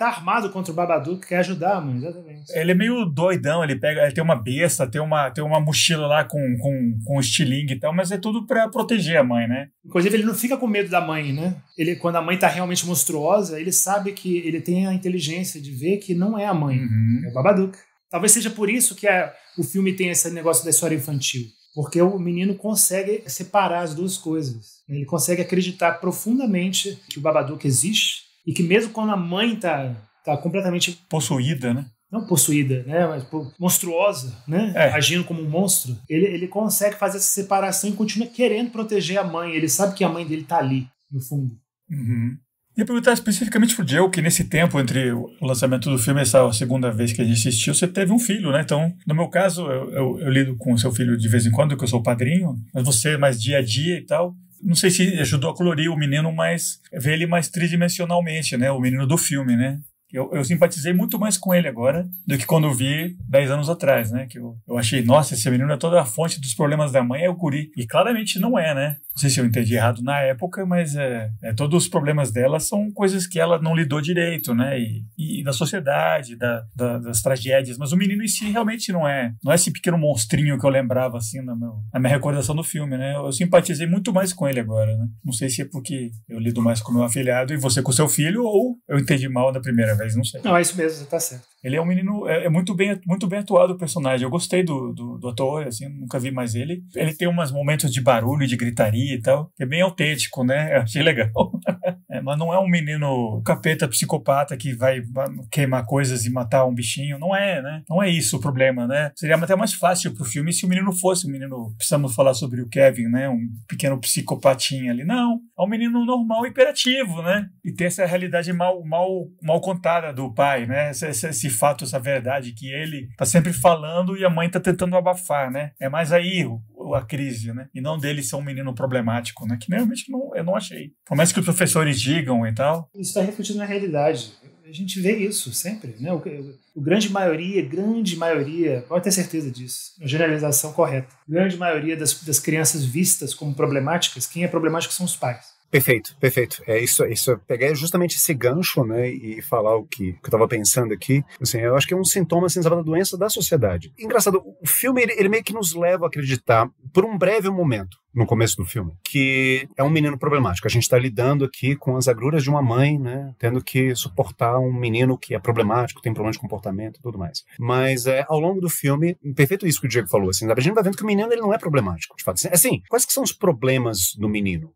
armado contra o Babadook, quer ajudar a mãe, exatamente. Ele é meio doidão, ele tem uma besta, tem uma mochila lá com estilingue e tal, mas é tudo pra proteger a mãe, né? Inclusive, ele não fica com medo da mãe, né? Quando a mãe tá realmente monstruosa, ele sabe que ele tem a inteligência de ver que não é a mãe, é o Babadook. Talvez seja por isso que o filme tem esse negócio da história infantil. Porque o menino consegue separar as duas coisas. Ele consegue acreditar profundamente que o Babadook existe e que mesmo quando a mãe tá completamente... possuída, né? Não possuída, né? Mas monstruosa, né? Agindo como um monstro. Ele consegue fazer essa separação e continua querendo proteger a mãe. Ele sabe que a mãe dele tá ali, no fundo. Uhum. E perguntar especificamente pro Joe, que nesse tempo entre o lançamento do filme e essa segunda vez que a gente assistiu, você teve um filho, né? Então, no meu caso, eu lido com o seu filho de vez em quando, que eu sou padrinho, mas você mais dia a dia e tal. Não sei se ajudou a colorir o menino, mas ver ele mais tridimensionalmente, né? O menino do filme, né? Eu simpatizei muito mais com ele agora do que quando eu vi 10 anos atrás, né? Que eu achei, nossa, esse menino é toda a fonte dos problemas da mãe, é o guri. E claramente não é, né? Não sei se eu entendi errado na época, mas todos os problemas dela são coisas que ela não lidou direito, né? E da sociedade, das tragédias. Mas o menino em si realmente não é esse pequeno monstrinho que eu lembrava, assim, na minha recordação do filme, né? Eu simpatizei muito mais com ele agora, né? Não sei se é porque eu lido mais com meu afilhado e você com seu filho, ou eu entendi mal da primeira vez, não sei. Não, é isso mesmo, você tá certo. Ele é um menino, muito bem atuado o personagem. Eu gostei do ator, assim, nunca vi mais ele. Ele tem uns momentos de barulho, de gritaria e tal, que é bem autêntico, né? Eu achei legal. Mas não é um menino capeta, psicopata que vai queimar coisas e matar um bichinho. Não é, né? Não é isso o problema, né? Seria até mais fácil pro filme se o menino fosse um menino... Precisamos falar sobre o Kevin, né? Um pequeno psicopatinha ali. Não, é um menino normal, hiperativo, né? E tem essa realidade mal contada do pai, né? Esse fato, essa verdade que ele tá sempre falando e a mãe tá tentando abafar, né? É mais aí a crise, né? E não dele ser um menino problemático, né? Que realmente eu não achei. Por mais que os professores digam e tal. Isso está refletido na realidade. A gente vê isso sempre, né? O grande maioria, pode ter certeza disso, a generalização correta. A grande maioria das crianças vistas como problemáticas, quem é problemático são os pais. Perfeito. Isso pegar justamente esse gancho, né, e falar o que eu estava pensando aqui. Assim, eu acho que é um sintoma, assim, da doença da sociedade. Engraçado, o filme, ele meio que nos leva a acreditar, por um breve momento, no começo do filme, que é um menino problemático. A gente está lidando aqui com as agruras de uma mãe, né, tendo que suportar um menino que é problemático, tem problema de comportamento e tudo mais. Mas ao longo do filme, perfeito isso que o Diego falou, assim, a gente vai vendo que o menino ele não é problemático, de fato. Assim, quais que são os problemas do menino?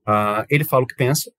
Ele fala o que pensa,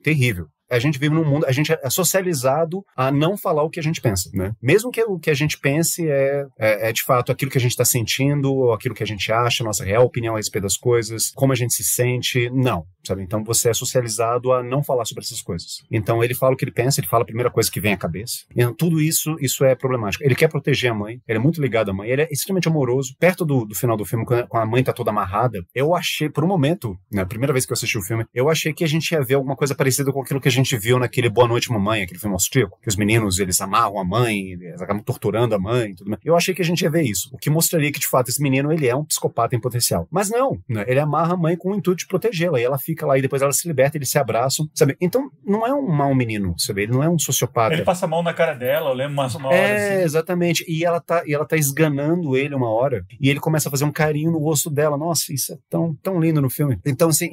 terrível. A gente vive num mundo, a gente é socializado a não falar o que a gente pensa, né? Mesmo que o que a gente pense é de fato aquilo que a gente está sentindo, ou aquilo que a gente acha, nossa real opinião a respeito das coisas, como a gente se sente, não, sabe? Então você é socializado a não falar sobre essas coisas. Então ele fala o que ele pensa, ele fala a primeira coisa que vem à cabeça. Então, tudo isso é problemático. Ele quer proteger a mãe, ele é muito ligado à mãe, ele é extremamente amoroso. Perto do final do filme, quando a mãe tá toda amarrada, eu achei, por um momento, na primeira vez que eu assisti o filme, eu achei que a gente ia ver alguma coisa parecida com aquilo que a gente viu naquele Boa Noite Mamãe, aquele filme austríaco, que os meninos, eles amarram a mãe, eles acabam torturando a mãe e tudo mais. Eu achei que a gente ia ver isso, o que mostraria que, de fato, esse menino, ele é um psicopata em potencial. Mas não, né? Ele amarra a mãe com o intuito de protegê-la, e ela fica lá, e depois ela se liberta, eles se abraçam, sabe? Então, não é um mau menino, sabe? Ele não é um sociopata. Ele passa a mão na cara dela, eu lembro uma hora assim. Exatamente. E ela tá esganando ele uma hora, e ele começa a fazer um carinho no rosto dela. Nossa, isso é tão lindo no filme. Então, assim,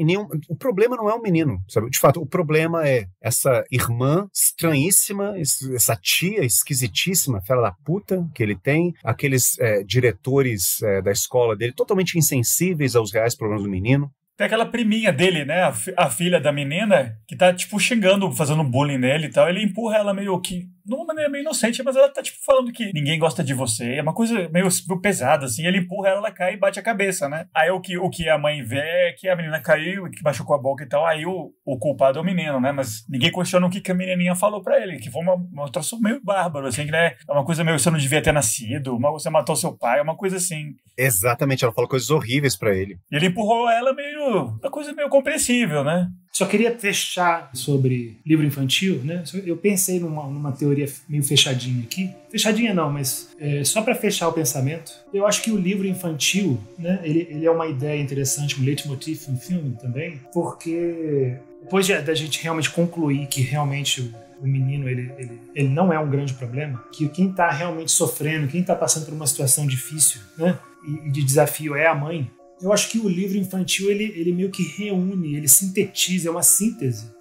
o problema não é o menino, sabe? De fato, o problema é essa irmã estranhíssima, essa tia esquisitíssima, filha da puta, que ele tem, aqueles diretores da escola dele totalmente insensíveis aos reais problemas do menino. Tem aquela priminha dele, né? A filha da menina, que tá, tipo, xingando, fazendo bullying nele e tal. Ele empurra ela meio que... de uma maneira meio inocente, mas ela tá, tipo, falando que ninguém gosta de você. É uma coisa meio pesada, assim. Ele empurra ela cai e bate a cabeça, né? Aí o que a mãe vê é que a menina caiu, que machucou a boca e tal. Aí o culpado é o menino, né? Mas ninguém questiona o que a menininha falou pra ele, que foi uma troço meio bárbaro, assim, que, né? É uma coisa meio, você não devia ter nascido, você matou seu pai, uma coisa assim. Exatamente, ela falou coisas horríveis pra ele. E ele empurrou ela uma coisa meio compreensível, né? Só queria fechar sobre livro infantil, né? Eu pensei numa teoria meio fechadinha aqui. Fechadinha não, mas só para fechar o pensamento. Eu acho que o livro infantil, né? Ele é uma ideia interessante, um leitmotiv no filme também, porque depois da gente realmente concluir que realmente o menino ele não é um grande problema, que quem está realmente sofrendo, quem está passando por uma situação difícil, né? E de desafio é a mãe. Eu acho que o livro infantil, ele meio que reúne, ele sintetiza, é uma síntese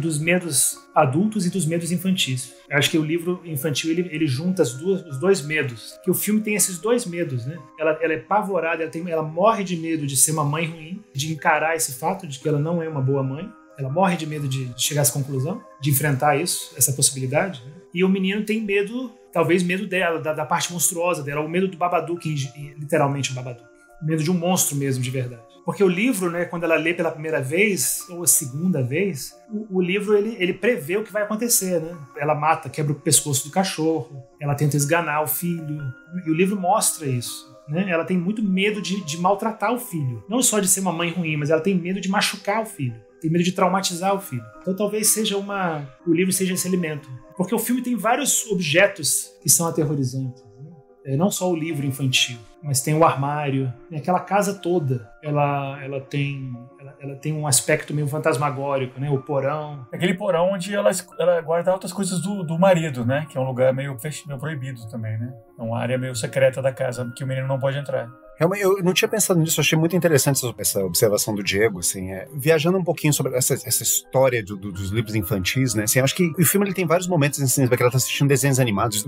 dos medos adultos e dos medos infantis. Eu acho que o livro infantil, ele junta os dois medos. Que o filme tem esses dois medos, né? Ela é apavorada, ela morre de medo de ser uma mãe ruim, de encarar esse fato de que ela não é uma boa mãe. Ela morre de medo de chegar a essa conclusão, de enfrentar isso, essa possibilidade. Né? E o menino tem medo, talvez medo dela, da parte monstruosa dela, o medo do Babadook, literalmente o Babadook. Medo de um monstro mesmo, de verdade. Porque o livro, né, quando ela lê pela primeira vez, ou a segunda vez, o livro ele prevê o que vai acontecer, né? Ela quebra o pescoço do cachorro, ela tenta esganar o filho, e o livro mostra isso. Né? Ela tem muito medo de maltratar o filho. Não só de ser uma mãe ruim, mas ela tem medo de machucar o filho. Tem medo de traumatizar o filho. Então talvez o livro seja esse elemento. Porque o filme tem vários objetos que são aterrorizantes. Né? Não só o livro infantil, mas tem o armário, aquela casa toda, ela tem um aspecto meio fantasmagórico, né? O porão. Aquele porão onde ela guarda outras coisas do marido, né? Que é um lugar meio proibido também, né? É uma área meio secreta da casa que o menino não pode entrar. Realmente, eu não tinha pensado nisso, eu achei muito interessante essa observação do Diego, assim, viajando um pouquinho sobre essa história dos livros infantis, né, assim, eu acho que o filme ele tem vários momentos, assim, que ela tá assistindo desenhos animados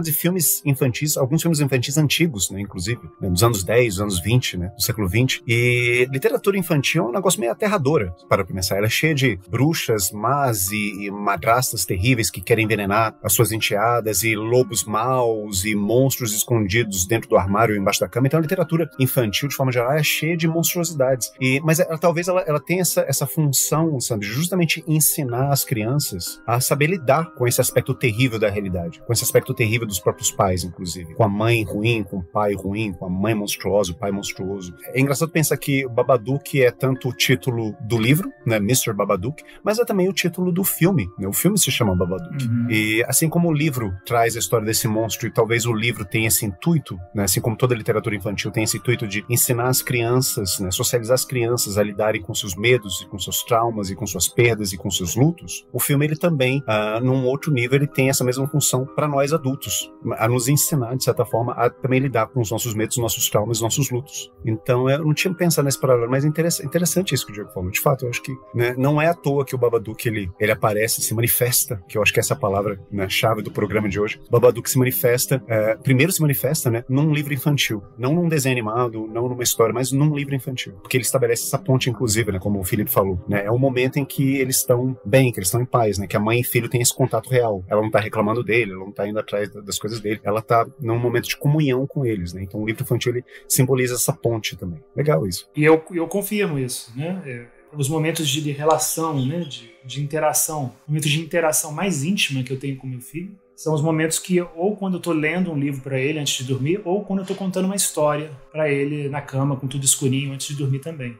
e filmes infantis, alguns filmes infantis antigos, né, inclusive, né, dos anos 10, dos anos 20, né, do século 20, e literatura infantil é um negócio meio aterradora, para começar, ela é cheia de bruxas más e madrastas terríveis que querem envenenar as suas enteadas, e lobos maus, e monstros escondidos dentro do armário, embaixo da cama, então a literatura literatura infantil, de forma geral, é cheia de monstruosidades. Mas talvez ela tenha essa função, sabe, justamente ensinar as crianças a saber lidar com esse aspecto terrível da realidade, com esse aspecto terrível dos próprios pais, inclusive. Com a mãe ruim, com o pai ruim, com a mãe monstruosa, o pai monstruoso. É engraçado pensar que o Babadook é tanto o título do livro, né, Mr. Babadook, mas é também o título do filme, né? O filme se chama Babadook. E assim como o livro traz a história desse monstro, e talvez o livro tenha esse intuito, né, assim como toda literatura infantil tem esse intuito de ensinar as crianças, né, socializar as crianças a lidarem com seus medos, e com seus traumas, e com suas perdas, e com seus lutos, o filme ele também, num outro nível, ele tem essa mesma função para nós adultos, a nos ensinar, de certa forma, a também lidar com os nossos medos, nossos traumas, nossos lutos. Então, eu não tinha pensado nesse paralelo, mas é interessante isso que o Diego falou. De fato, eu acho que, né, não é à toa que o Babadook, ele aparece, se manifesta, que eu acho que essa é a palavra, né, chave do programa de hoje. O Babadook se manifesta, primeiro se manifesta, né, num livro infantil, não num desenho animado, não numa história, mas num livro infantil, porque ele estabelece essa ponte, inclusive, né, como o Felipe falou, né, é o momento em que eles estão bem, que eles estão em paz, né, que a mãe e filho têm esse contato real, ela não tá reclamando dele, ela não tá indo atrás das coisas dele, ela tá num momento de comunhão com eles, né, então o livro infantil, ele simboliza essa ponte também. Legal isso. E eu confirmo isso, né, os momentos de relação, né, de interação, momentos de interação mais íntima que eu tenho com meu filho, são os momentos que, ou quando eu tô lendo um livro para ele antes de dormir, ou quando eu tô contando uma história para ele na cama, com tudo escurinho, antes de dormir também.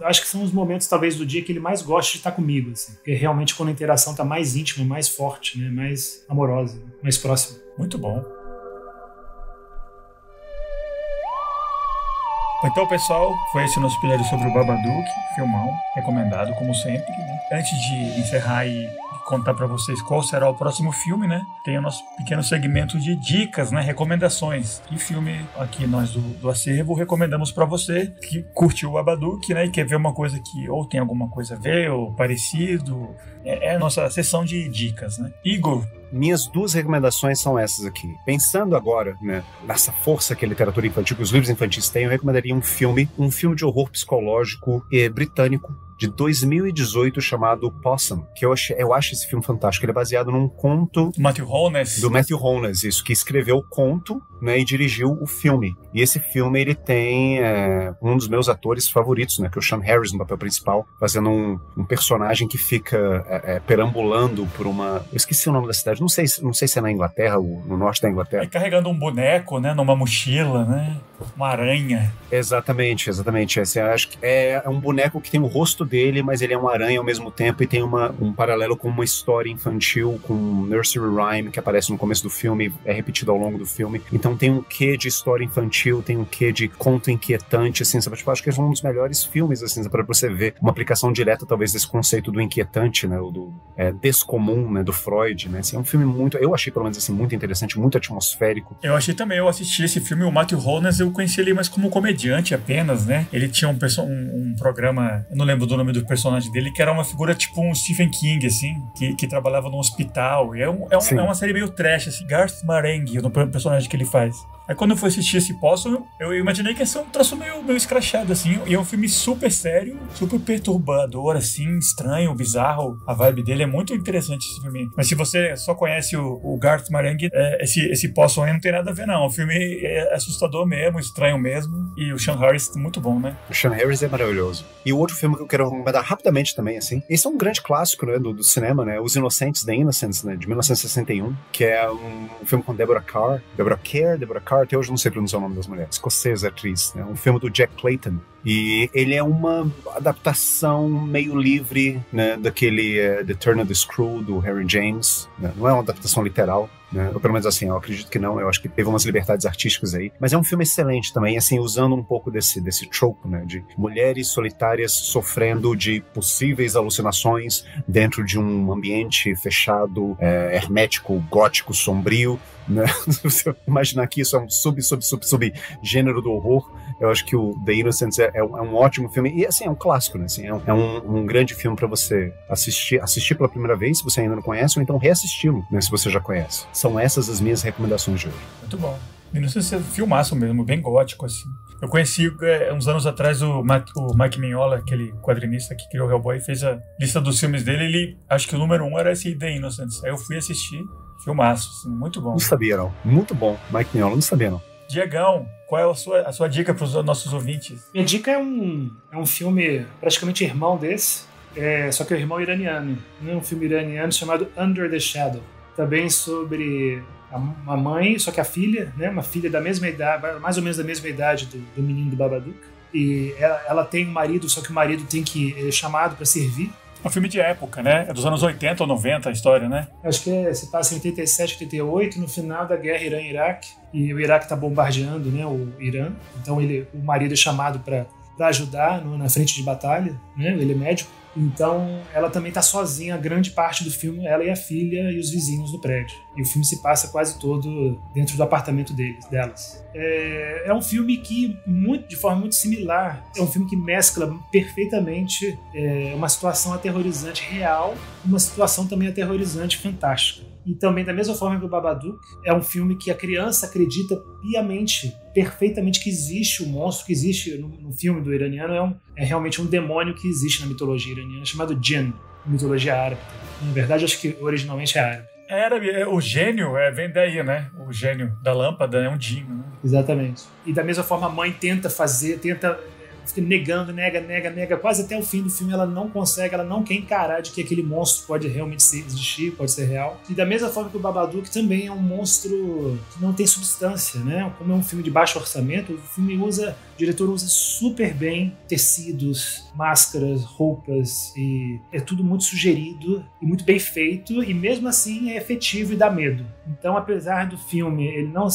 Acho que são os momentos, talvez, do dia que ele mais gosta de estar comigo, assim, porque realmente quando a interação tá mais íntima, mais forte, né, mais amorosa, mais próxima. Muito bom. Então, pessoal, foi esse o nosso episódio sobre o Babadook, filmão, recomendado, como sempre, né? Antes de encerrar e contar para vocês qual será o próximo filme, né? Tem o nosso pequeno segmento de dicas, né? Recomendações. E filme aqui nós do Acervo recomendamos para você que curtiu o Babadook, né? E quer ver uma coisa que ou tem alguma coisa a ver ou parecido. É a nossa sessão de dicas, né? Igor. Minhas duas recomendações são essas aqui. Pensando agora, né, nessa força que a literatura infantil, que os livros infantis têm, eu recomendaria um filme de horror psicológico britânico, de 2018, chamado Possum, que eu acho esse filme fantástico. Ele é baseado num conto do Matthew Holness, isso, que escreveu o conto, né, e dirigiu o filme. E esse filme, ele tem um dos meus atores favoritos, né, que é o Sean Harris no papel principal, fazendo um personagem que fica perambulando por uma... Eu esqueci o nome da cidade, não sei se é na Inglaterra ou no norte da Inglaterra. Carregando um boneco, né, numa mochila, né, uma aranha. Exatamente. Acho que é um boneco que tem o rosto dele, mas ele é uma aranha ao mesmo tempo, e tem um paralelo com uma história infantil, com um nursery rhyme que aparece no começo do filme, é repetido ao longo do filme. Então tem um quê de história infantil, tem um quê de conto inquietante, assim, sabe? Tipo, acho que é um dos melhores filmes, assim, para você ver uma aplicação direta, talvez, desse conceito do inquietante, né, ou do descomum, né, do Freud, né? Assim, é um filme eu achei, pelo menos, assim, muito interessante, muito atmosférico. Eu achei também, eu assisti esse filme, o Matthew Holness, eu conheci ele mais como comediante apenas, né? Ele tinha um programa, eu não lembro do nome do personagem dele, que era uma figura tipo um Stephen King, assim, que trabalhava num hospital. E é uma série meio trash, assim, Garth Marenghi, o personagem que ele faz. Aí quando eu fui assistir esse Possum, eu imaginei que ia ser um troço meio escrachado, assim. E é um filme super sério, super perturbador, assim, estranho, bizarro. A vibe dele é muito interessante, esse filme. Mas se você só conhece o Garth Marenghi, esse Possum aí não tem nada a ver, não. O filme é assustador mesmo, estranho mesmo. E o Sean Harris, muito bom, né? O Sean Harris é maravilhoso. E o outro filme que eu quero recomendar rapidamente também, assim, esse é um grande clássico, né, do cinema, né? Os Inocentes, The Innocents, né, de 1961, que é um filme com Deborah Kerr, até hoje eu não sei pronunciar o nome das mulheres, escocesa atriz, né? Um filme do Jack Clayton. E ele é uma adaptação meio livre, né, daquele The Turn of the Screw, do Harry James, né? Não é uma adaptação literal, né? Ou pelo menos assim, eu acredito que não, eu acho que teve umas liberdades artísticas aí, mas é um filme excelente também, assim, usando um pouco desse trope, né, de mulheres solitárias sofrendo de possíveis alucinações dentro de um ambiente fechado, hermético, gótico, sombrio, né? Se você imaginar que isso é um subgênero do horror, eu acho que o The Innocents é um ótimo filme, e assim, é um clássico, né? Assim, é um grande filme para você assistir pela primeira vez, se você ainda não conhece, ou então reassisti-lo, né, se você já conhece. São essas as minhas recomendações de hoje. Muito bom. Innocents é filmaço mesmo, bem gótico, assim. Eu conheci uns anos atrás o Mike Mignola, aquele quadrinista que criou o Hellboy, fez a lista dos filmes dele, acho que o número 1 era esse The Innocents. Aí eu fui assistir, filmaço, assim, muito bom. Não sabia, não. Muito bom. Mike Mignola, não sabia, não. Diegão, qual é a sua dica para os nossos ouvintes? Minha dica é um filme praticamente irmão desse, só que é o irmão iraniano. Né? Um filme iraniano chamado Under the Shadow. Também sobre uma mãe, só que a filha, né? Uma filha da mesma idade, mais ou menos da mesma idade do menino do Babadook. E ela tem um marido, só que o marido tem que é chamado para servir. É um filme de época, né? É dos anos 80 ou 90 a história, né? Acho que se passa em 87, 88, no final da guerra Irã-Iraque. E o Iraque está bombardeando, né, o Irã. Então o marido é chamado para ajudar na frente de batalha, né? Ele é médico. Então ela também está sozinha, a grande parte do filme, ela e a filha e os vizinhos do prédio. E o filme se passa quase todo dentro do apartamento delas. É um filme que, de forma muito similar, é um filme que mescla perfeitamente uma situação aterrorizante real com uma situação também aterrorizante fantástica. E também, da mesma forma que o Babadook, é um filme que a criança acredita piamente, perfeitamente, que existe o monstro que existe no filme do iraniano. É realmente um demônio que existe na mitologia iraniana, chamado Jinn, mitologia árabe. Na verdade, acho que originalmente é árabe. Árabe, o gênio vem daí, né? O gênio da lâmpada é um djinn, né? Exatamente. E da mesma forma, a mãe fica negando, nega, quase até o fim do filme ela não consegue, ela não quer encarar de que aquele monstro pode realmente existir, pode ser real. E da mesma forma que o Babadook também é um monstro que não tem substância, né? Como é um filme de baixo orçamento, o diretor usa super bem tecidos, máscaras, roupas, e é tudo muito sugerido e muito bem feito, e mesmo assim é efetivo e dá medo. Então, apesar do filme ele não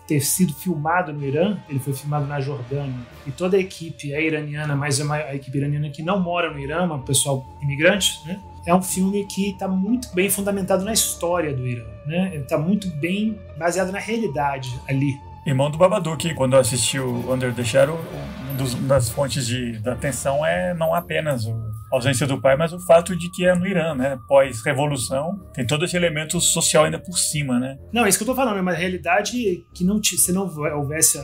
ter sido filmado no Irã, ele foi filmado na Jordânia, e toda a equipe é iraniana, mas é a equipe iraniana que não mora no Irã, um pessoal imigrante, né? É um filme que está muito bem fundamentado na história do Irã, né? Ele está muito bem baseado na realidade ali. Irmão do Babadook, quando eu assisti o Under the Shadow, uma das fontes da atenção é não apenas a ausência do pai, mas o fato de que é no Irã, né? Pós-revolução, tem todo esse elemento social ainda por cima, né? Não, é isso que eu tô falando, é uma realidade que se não houvesse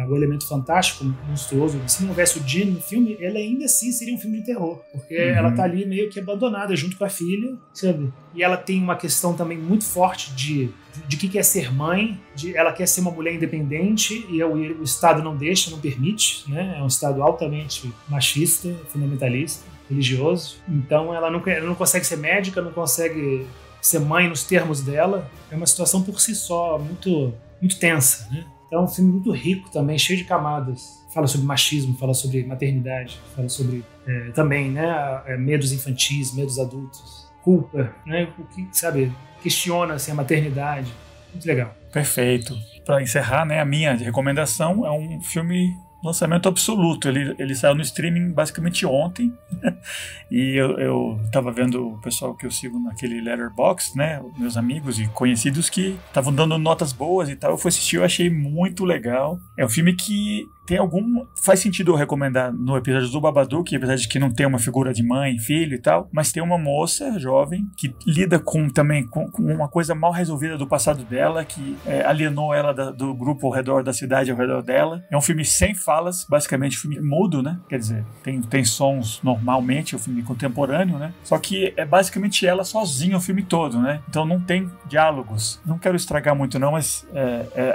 o elemento fantástico, monstruoso, se não houvesse o Jinn no filme, ele ainda assim seria um filme de terror, porque ela tá ali meio que abandonada junto com a filha, sabe? E ela tem uma questão também muito forte de que é ser mãe, ela quer ser uma mulher independente e o Estado não deixa, não permite, né? É um Estado altamente machista, fundamentalista, religioso. Então ela não consegue ser médica, não consegue ser mãe nos termos dela. É uma situação por si só muito, muito tensa, né? Então é um filme muito rico também, cheio de camadas. Fala sobre machismo, fala sobre maternidade, fala sobre também, né, medos infantis, medos adultos, culpa, né? O que, sabe, questiona assim, a maternidade. Muito legal. Perfeito. Para encerrar, né, a minha recomendação é um filme lançamento absoluto. Ele saiu no streaming basicamente ontem. E eu tava vendo o pessoal que eu sigo naquele Letterboxd, né, meus amigos e conhecidos que estavam dando notas boas e tal. Eu fui assistir, eu achei muito legal. É um filme que faz sentido eu recomendar no episódio do Babadook, apesar de que não tem uma figura de mãe, filho e tal, mas tem uma moça jovem que lida também com uma coisa mal resolvida do passado dela, que alienou ela do grupo ao redor da cidade, ao redor dela. É um filme sem falas, basicamente um filme mudo, né? Quer dizer, tem sons normalmente, é um filme contemporâneo, né? Só que é basicamente ela sozinha o filme todo, né? Então não tem diálogos. Não quero estragar muito não, mas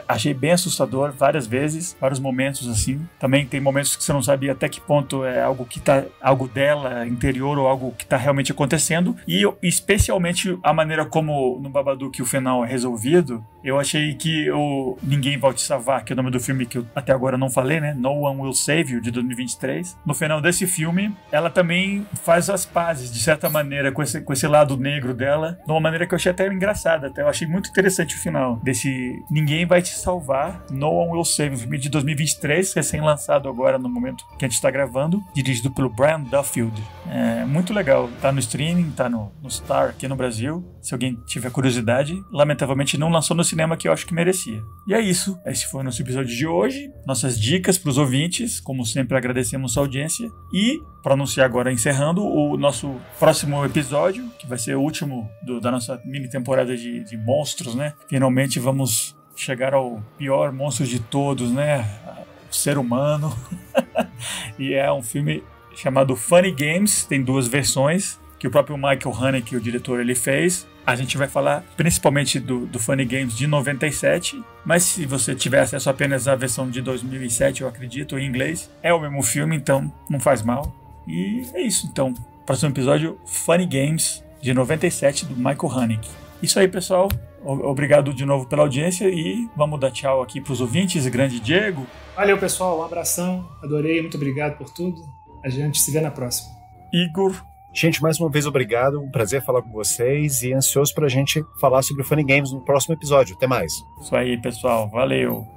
achei bem assustador várias vezes, vários momentos assim. Também tem momentos que você não sabe até que ponto é algo dela interior ou algo que está realmente acontecendo. E especialmente a maneira como no Babadook o final é resolvido, eu achei que o Ninguém Vai Te Salvar, que é o nome do filme que eu até agora não falei, né? No One Will Save You, de 2023. No final desse filme, ela também faz as pazes, de certa maneira, com esse lado negro dela, de uma maneira que eu achei até engraçada. Até eu achei muito interessante o final desse Ninguém Vai Te Salvar, No One Will Save You, filme de 2023, recém-lançado agora no momento que a gente está gravando, dirigido pelo Brian Duffield. É muito legal. Tá no streaming, tá no Star aqui no Brasil. Se alguém tiver curiosidade, lamentavelmente não lançou no cinema, que eu acho que merecia. E é isso. Esse foi o nosso episódio de hoje. Nossas dicas para os ouvintes. Como sempre, agradecemos sua audiência. E, para anunciar agora, encerrando, o nosso próximo episódio, que vai ser o último da nossa mini temporada de monstros, né? Finalmente vamos chegar ao pior monstro de todos, né? O ser humano. E é um filme chamado Funny Games. Tem duas versões que o próprio Michael Haneke, o diretor, ele fez. A gente vai falar principalmente do Funny Games de 97, mas se você tiver acesso apenas à versão de 2007, eu acredito, em inglês, é o mesmo filme, então não faz mal. E é isso, então. Próximo episódio, Funny Games de 97, do Michael Haneke. Isso aí, pessoal. Obrigado de novo pela audiência e vamos dar tchau aqui para os ouvintes. Grande Diego. Valeu, pessoal. Um abração. Adorei. Muito obrigado por tudo. A gente se vê na próxima. Igor. Gente, mais uma vez obrigado, um prazer falar com vocês e ansioso pra gente falar sobre o Funny Games no próximo episódio. Até mais. Isso aí, pessoal. Valeu.